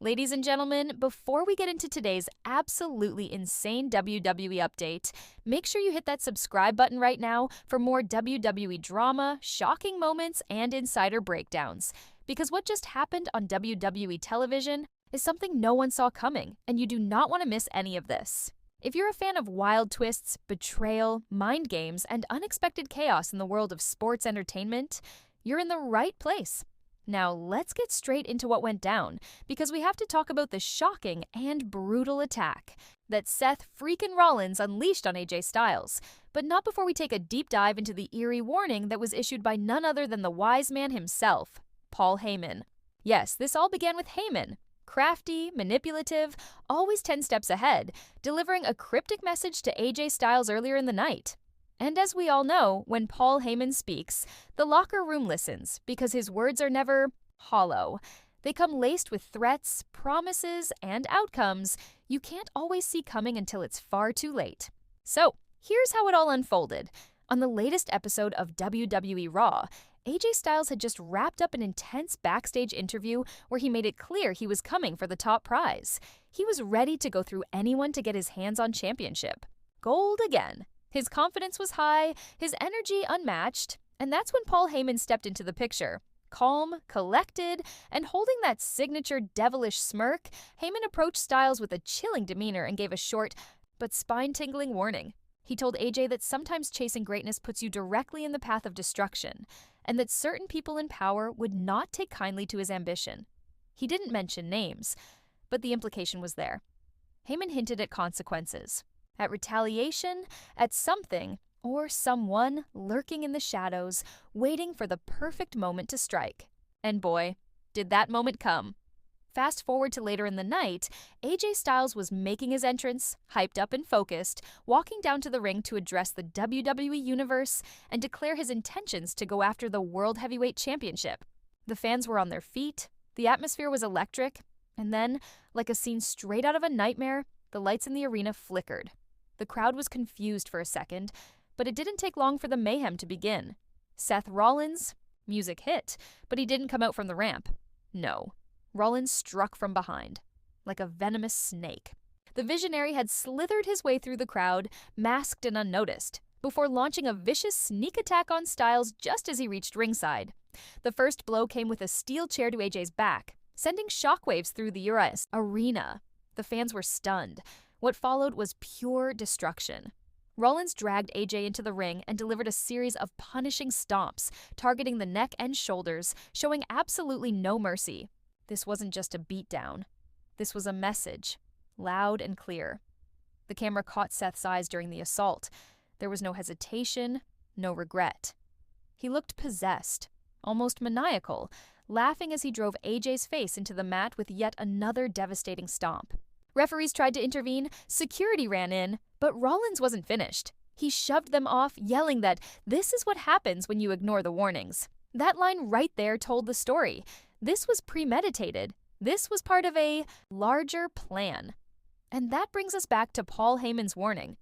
Ladies and gentlemen, before we get into today's absolutely insane WWE update, make sure you hit that subscribe button right now for more WWE drama, shocking moments, and insider breakdowns. Because what just happened on WWE television is something no one saw coming, and you do not want to miss any of this. If you're a fan of wild twists, betrayal, mind games, and unexpected chaos in the world of sports entertainment, you're in the right place. Now, let's get straight into what went down, because we have to talk about the shocking and brutal attack that Seth freaking Rollins unleashed on AJ Styles, but not before we take a deep dive into the eerie warning that was issued by none other than the wise man himself, Paul Heyman. Yes, this all began with Heyman, crafty, manipulative, always 10 steps ahead, delivering a cryptic message to AJ Styles earlier in the night. And as we all know, when Paul Heyman speaks, the locker room listens because his words are never hollow. They come laced with threats, promises, and outcomes you can't always see coming until it's far too late. So, here's how it all unfolded. On the latest episode of WWE Raw, AJ Styles had just wrapped up an intense backstage interview where he made it clear he was coming for the top prize. He was ready to go through anyone to get his hands on championship. Gold again. His confidence was high, his energy unmatched, and that's when Paul Heyman stepped into the picture. Calm, collected, and holding that signature devilish smirk, Heyman approached Styles with a chilling demeanor and gave a short but spine-tingling warning. He told AJ that sometimes chasing greatness puts you directly in the path of destruction, and that certain people in power would not take kindly to his ambition. He didn't mention names, but the implication was there. Heyman hinted at consequences. At retaliation, at something or someone lurking in the shadows, waiting for the perfect moment to strike. And boy, did that moment come. Fast forward to later in the night, AJ Styles was making his entrance, hyped up and focused, walking down to the ring to address the WWE Universe and declare his intentions to go after the World Heavyweight Championship. The fans were on their feet, the atmosphere was electric, and then, like a scene straight out of a nightmare, the lights in the arena flickered. The crowd was confused for a second, but it didn't take long for the mayhem to begin. Seth Rollins, music hit, but he didn't come out from the ramp. No. Rollins struck from behind, like a venomous snake. The visionary had slithered his way through the crowd, masked and unnoticed, before launching a vicious sneak attack on Styles just as he reached ringside. The first blow came with a steel chair to AJ's back, sending shockwaves through the arena. The fans were stunned. What followed was pure destruction. Rollins dragged AJ into the ring and delivered a series of punishing stomps, targeting the neck and shoulders, showing absolutely no mercy. This wasn't just a beatdown. This was a message, loud and clear. The camera caught Seth's eyes during the assault. There was no hesitation, no regret. He looked possessed, almost maniacal, laughing as he drove AJ's face into the mat with yet another devastating stomp. Referees tried to intervene, security ran in, but Rollins wasn't finished. He shoved them off, yelling that this is what happens when you ignore the warnings. That line right there told the story. This was premeditated. This was part of a larger plan. And that brings us back to Paul Heyman's warning.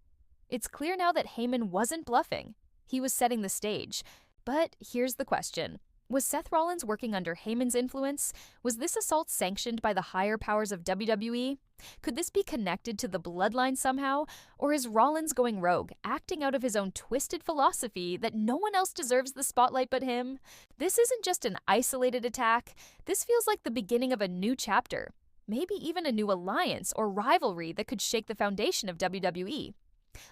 It's clear now that Heyman wasn't bluffing. He was setting the stage. But here's the question. Was Seth Rollins working under Heyman's influence? Was this assault sanctioned by the higher powers of WWE? Could this be connected to the bloodline somehow? Or is Rollins going rogue, acting out of his own twisted philosophy that no one else deserves the spotlight but him? This isn't just an isolated attack. This feels like the beginning of a new chapter. Maybe even a new alliance or rivalry that could shake the foundation of WWE.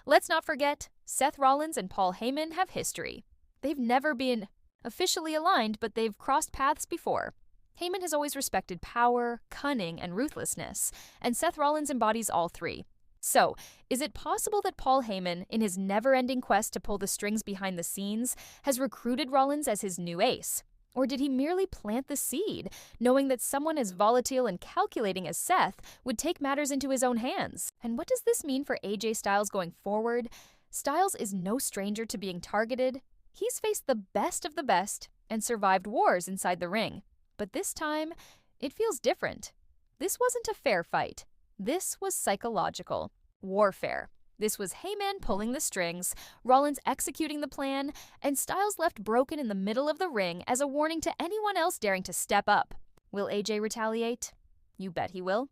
Let's not forget, Seth Rollins and Paul Heyman have history. They've never been officially aligned, but they've crossed paths before. Heyman has always respected power, cunning, and ruthlessness, and Seth Rollins embodies all three. So, is it possible that Paul Heyman, in his never-ending quest to pull the strings behind the scenes, has recruited Rollins as his new ace? Or did he merely plant the seed, knowing that someone as volatile and calculating as Seth would take matters into his own hands? And what does this mean for AJ Styles going forward? Styles is no stranger to being targeted. He's faced the best of the best and survived wars inside the ring. But this time, it feels different. This wasn't a fair fight. This was psychological warfare. This was Heyman pulling the strings, Rollins executing the plan, and Styles left broken in the middle of the ring as a warning to anyone else daring to step up. Will AJ retaliate? You bet he will.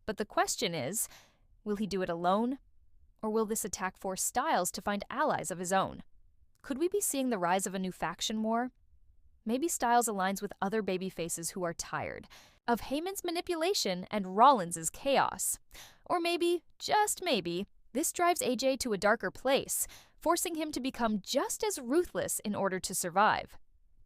But the question is, will he do it alone? Or will this attack force Styles to find allies of his own? Could we be seeing the rise of a new faction war? Maybe Styles aligns with other babyfaces who are tired of Heyman's manipulation and Rollins' chaos. Or maybe, just maybe, this drives AJ to a darker place, forcing him to become just as ruthless in order to survive.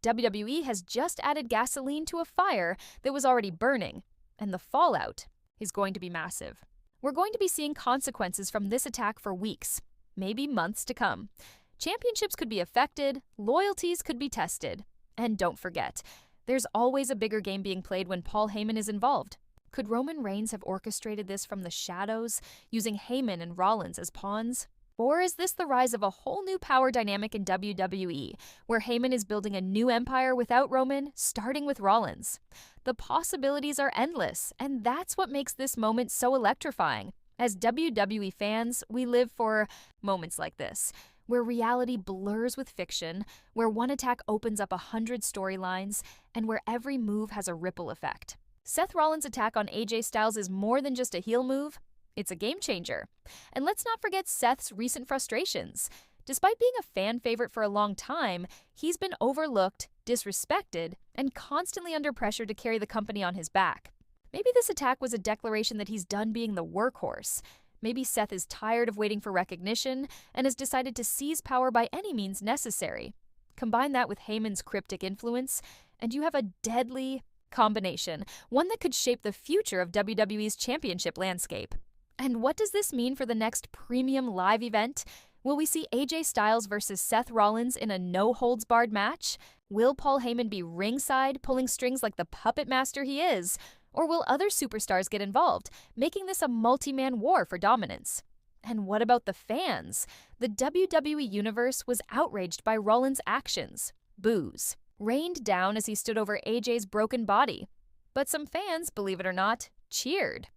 WWE has just added gasoline to a fire that was already burning, and the fallout is going to be massive. We're going to be seeing consequences from this attack for weeks, maybe months to come. Championships could be affected, loyalties could be tested. And don't forget, there's always a bigger game being played when Paul Heyman is involved. Could Roman Reigns have orchestrated this from the shadows, using Heyman and Rollins as pawns? Or is this the rise of a whole new power dynamic in WWE, where Heyman is building a new empire without Roman, starting with Rollins? The possibilities are endless, and that's what makes this moment so electrifying. As WWE fans, we live for moments like this, where reality blurs with fiction, where one attack opens up 100 storylines, and where every move has a ripple effect. Seth Rollins' attack on AJ Styles is more than just a heel move, it's a game changer. And let's not forget Seth's recent frustrations. Despite being a fan favorite for a long time, he's been overlooked, disrespected, and constantly under pressure to carry the company on his back. Maybe this attack was a declaration that he's done being the workhorse. Maybe Seth is tired of waiting for recognition and has decided to seize power by any means necessary. Combine that with Heyman's cryptic influence, and you have a deadly combination, one that could shape the future of WWE's championship landscape. And what does this mean for the next premium live event? Will we see AJ Styles versus Seth Rollins in a no-holds-barred match? Will Paul Heyman be ringside, pulling strings like the puppet master he is? Or will other superstars get involved, making this a multi-man war for dominance? And what about the fans? The WWE Universe was outraged by Rollins' actions. Boos rained down as he stood over AJ's broken body. But some fans, believe it or not, cheered.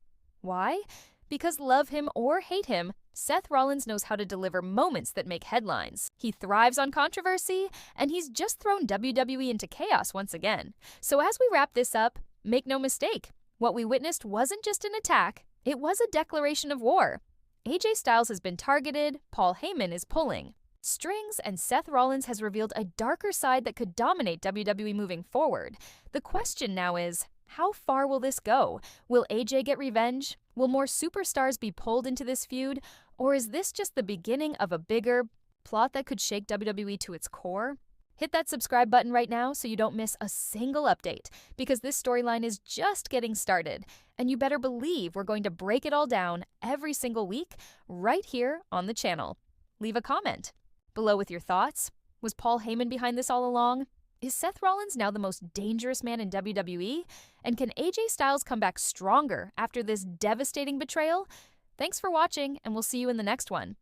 Why? Because love him or hate him, Seth Rollins knows how to deliver moments that make headlines. He thrives on controversy, and he's just thrown WWE into chaos once again. So as we wrap this up, make no mistake, what we witnessed wasn't just an attack, it was a declaration of war. AJ Styles has been targeted, Paul Heyman is pulling strings, and Seth Rollins has revealed a darker side that could dominate WWE moving forward. The question now is, how far will this go? Will AJ get revenge? Will more superstars be pulled into this feud? Or is this just the beginning of a bigger plot that could shake WWE to its core? Hit that subscribe button right now so you don't miss a single update, because this storyline is just getting started, and you better believe we're going to break it all down every single week right here on the channel. Leave a comment below with your thoughts. Was Paul Heyman behind this all along? Is Seth Rollins now the most dangerous man in WWE? And can AJ Styles come back stronger after this devastating betrayal? Thanks for watching, and we'll see you in the next one.